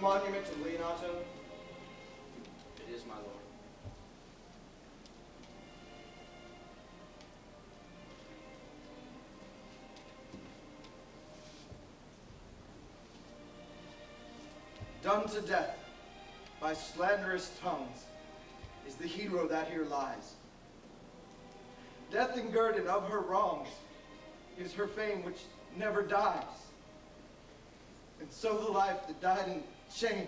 monument to Leonato? It is, my lord. Done to death by slanderous tongues is the hero that here lies. Death and guerdon of her wrongs is her fame which never dies. And so the life that died in shame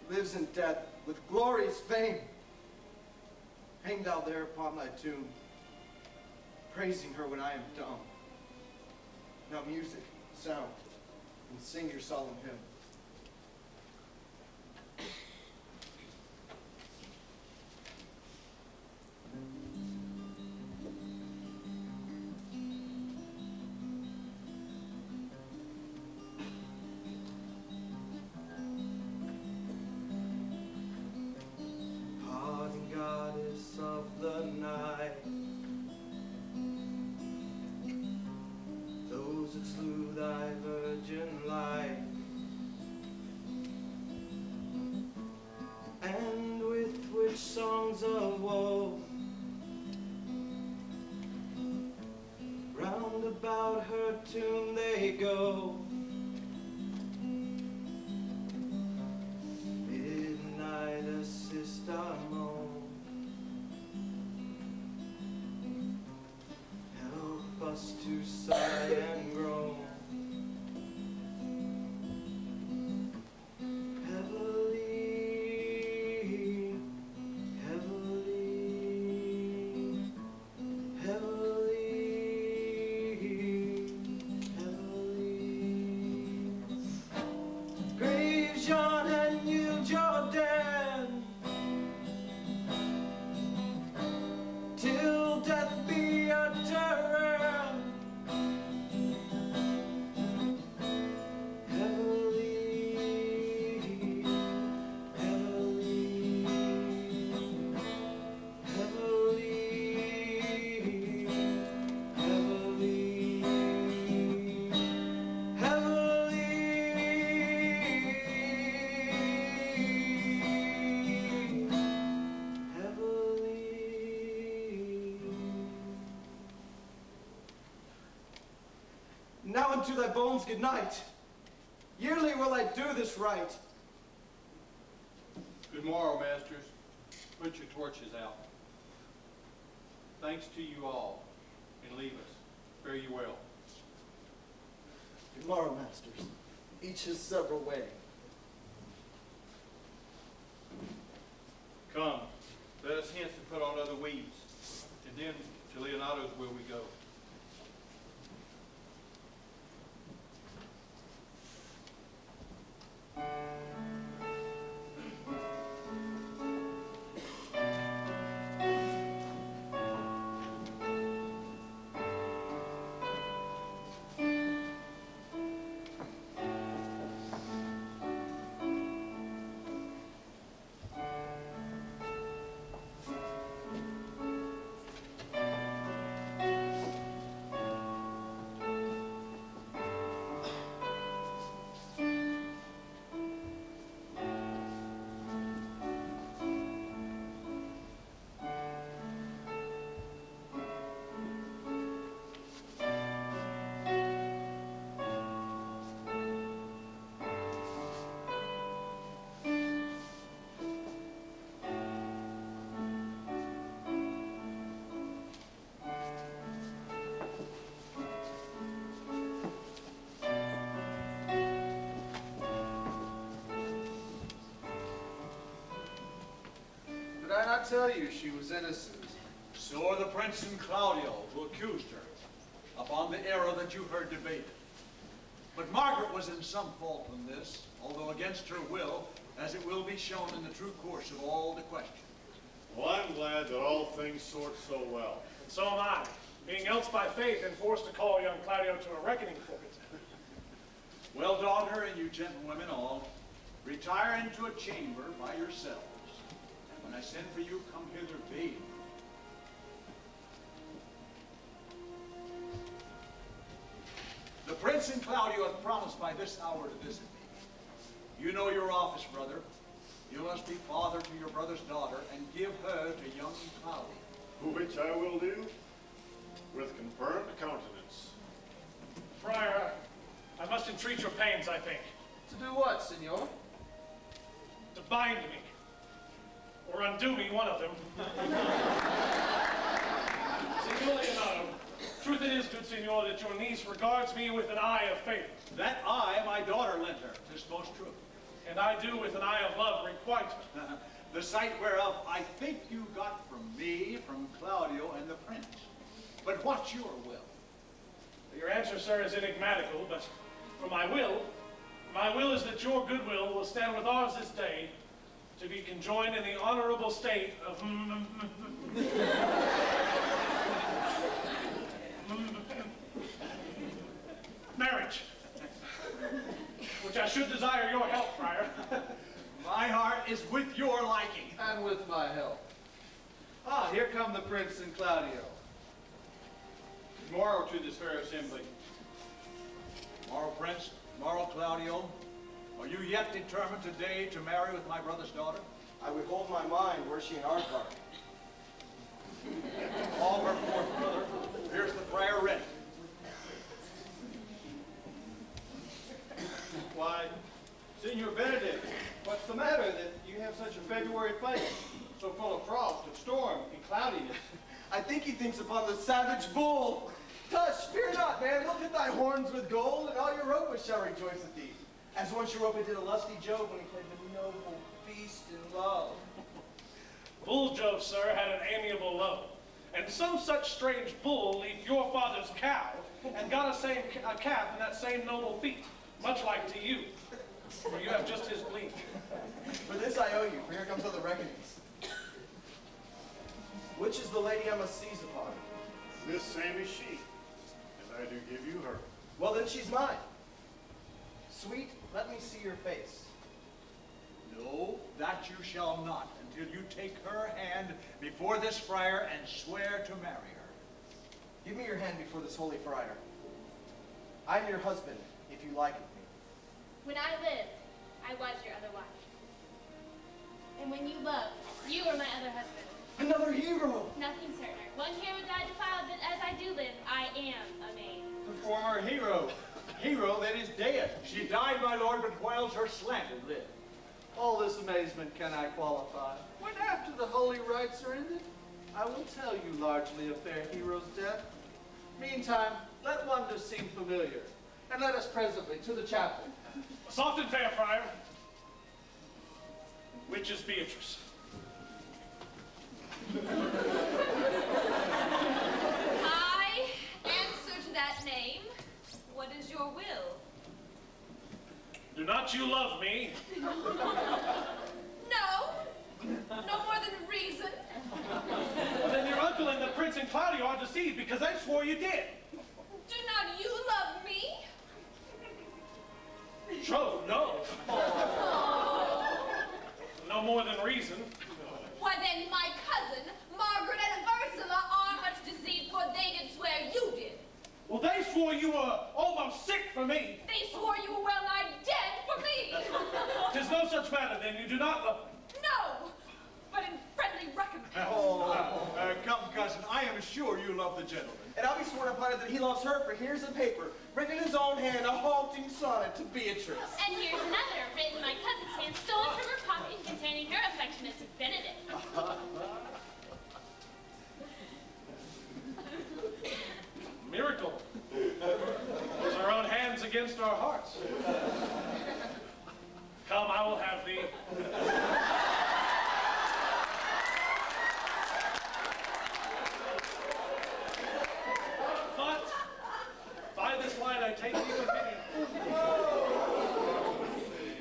lives in death with glorious fame. Hang thou there upon thy tomb, praising her when I am dumb. Now music, sound, and sing your solemn hymn. Songs of woe round about her tomb they go. Midnight assist our moan. Help us to sigh and groan. Now unto thy bones good night. Yearly will I do this right. Good morrow, masters. Put your torches out. Thanks to you all, and leave us. Fare you well. Good morrow, masters. Each his several way. Come, let us hence to put on other weeds, and then to Leonato's will we go. Did I not tell you she was innocent? So are the Prince and Claudio, who accused her, upon the error that you heard debated. But Margaret was in some fault in this, although against her will, as it will be shown in the true course of all the question. Well, I'm glad that all things sort so well. And so am I, being else by faith and forced to call young Claudio to a reckoning for it. Well, daughter, and you gentlewomen all, retire into a chamber by yourselves. And when I send for you, come hither bathed. The Prince and Claudio have promised by this hour to visit me. You know your office, brother. You must be father to your brother's daughter and give her to young Claudio. Which I will do with confirmed countenance. Friar, I must entreat your pains, I think. To do what, senor? To bind me. Or undo me, one of them. Senor Leonardo, truth it is, good senor, that your niece regards me with an eye of favor. That eye my daughter lent her, 'tis most true. And I do with an eye of love requite her. The sight whereof I think you got from me, from Claudio, and the prince. But what's your will? Your answer, sir, is enigmatical, but for my will is that your goodwill will stand with ours this day to be conjoined in the honorable state of marriage, which I should desire your help, friar. My heart is with your liking. And with my help. Ah, here come the Prince and Claudio. Tomorrow to this fair assembly. Tomorrow, Prince, tomorrow, Claudio, are you yet determined today to marry with my brother's daughter? I would hold my mind were she in our part. Call her forth, brother. Here's the friar ready. Why, Senor Benedick, what's the matter that you have such a February face, so full of frost, of storm, and cloudiness? I think he thinks upon the savage bull. Tush, fear not, man. Look at thy horns with gold, and all Europa shall rejoice at thee. As once Europa did a lusty Jove when he played the noble beast in love. Bull Jove, sir, had an amiable love, and some such strange bull leaped your father's cow and got a calf in that same noble feat, much like to you, for you have just his bleat. For this I owe you, for here comes other reckonings. Which is the lady I must seize upon? This same is she, and I do give you her. Well, then she's mine. Sweet, let me see your face. No, that you shall not, until you take her hand before this friar and swear to marry her. Give me your hand before this holy friar. I am your husband, if you like me. When I lived, I was your other wife. And when you loved, you were my other husband. Another hero! Nothing certain. One hero died defiled, but as I do live, I am a maid. The former hero that is dead. She died, my lord, but whiles her slander lived. All this amazement can I qualify. When after the holy rites are ended, I will tell you largely of fair hero's death. Meantime, let wonder seem familiar, and let us presently to the chapel. Soft and fair, friar. Which is Beatrice? I answer to that name. What is your will? Do not you love me? No. No more than reason. Then your uncle and the Prince and Claudio are deceived because they swore you did. Do not you love me? Troth, no. No more than reason. Why then my cousin, Margaret and Ursula are much deceived, for they did swear you did. Well, they swore you were almost sick for me. They swore you were well nigh dead for me. 'Tis no such matter, then. You do not love me. No, but in friendly recompense. Come, cousin, I am sure you love the gentleman. And I'll be sworn upon it that he loves her, for here's a paper, written in his own hand, a haunting sonnet to Beatrice. And here's another, written in my cousin's hand, stolen from her pocket, containing her affectionate to Benedick. Miracle. It's our own hands against our hearts. Come, I will have thee. But by this light I take thee for pity.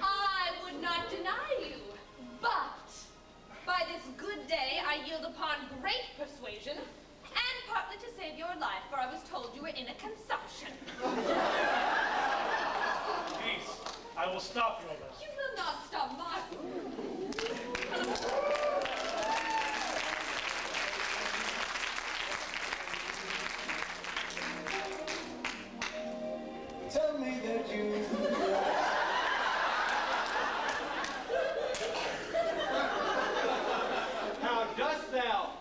I would not deny you, but by this good day I yield upon great persuasion, and partly to save your life, for I was told you were in a consumption. Peace. I will stop your list. You will not stop mine. Tell me that you dost thou,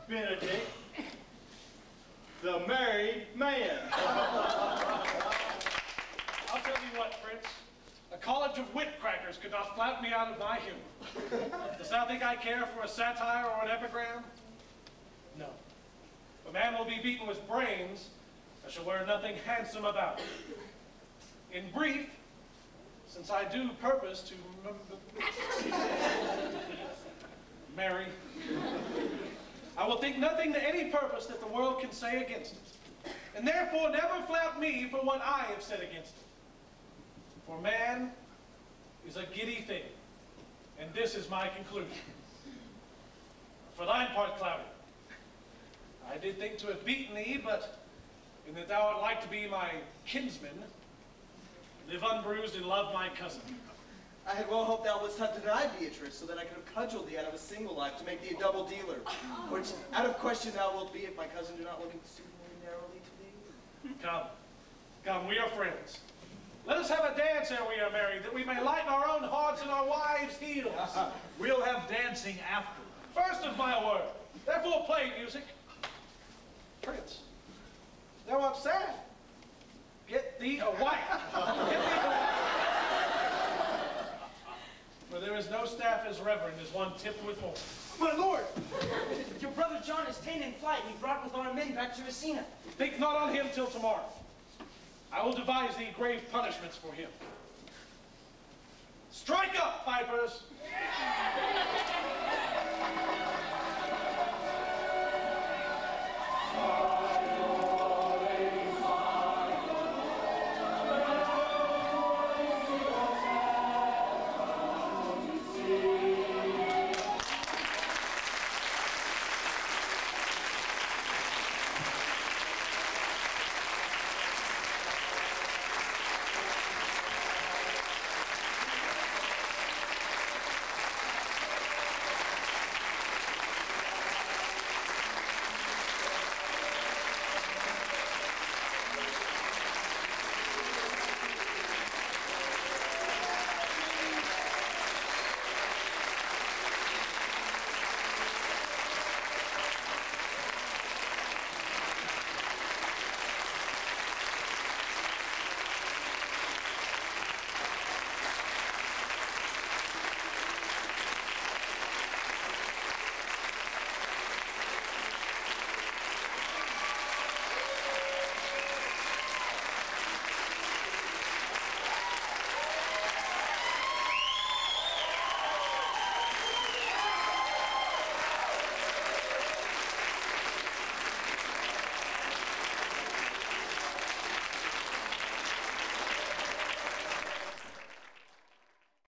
Benedick, the married man? I'll tell you what, Prince. A college of wit crackers could not flout me out of my humor. Dost thou think I care for a satire or an epigram? No. If a man will be beaten with brains, I shall wear nothing handsome about it. In brief, since I do purpose to marry, I will think nothing to any purpose that the world can say against it, and therefore never flout me for what I have said against it. For man is a giddy thing, and this is my conclusion. For thine part, Claudio, I did think to have beaten thee, but in that thou art like to be my kinsman, live unbruised and love my cousin. I had well hoped thou wouldst have denied Beatrice, so that I could have cudgeled thee out of a single life to make thee a double dealer, which out of question thou wilt be if my cousin do not look exceedingly narrowly to thee. Come, come, we are friends. Let us have a dance ere we are married, that we may lighten our own hearts and our wives' heels. We'll have dancing after. First of my word, therefore play music. Prince, thou art sad. Get thee a wife. Get thee a wife. For there is no staff as reverend as one tipped with horn. My lord, your brother John is ta'en in flight, and he brought with our men back to Messina. Think not on him till tomorrow. I will devise thee grave punishments for him. Strike up, pipers!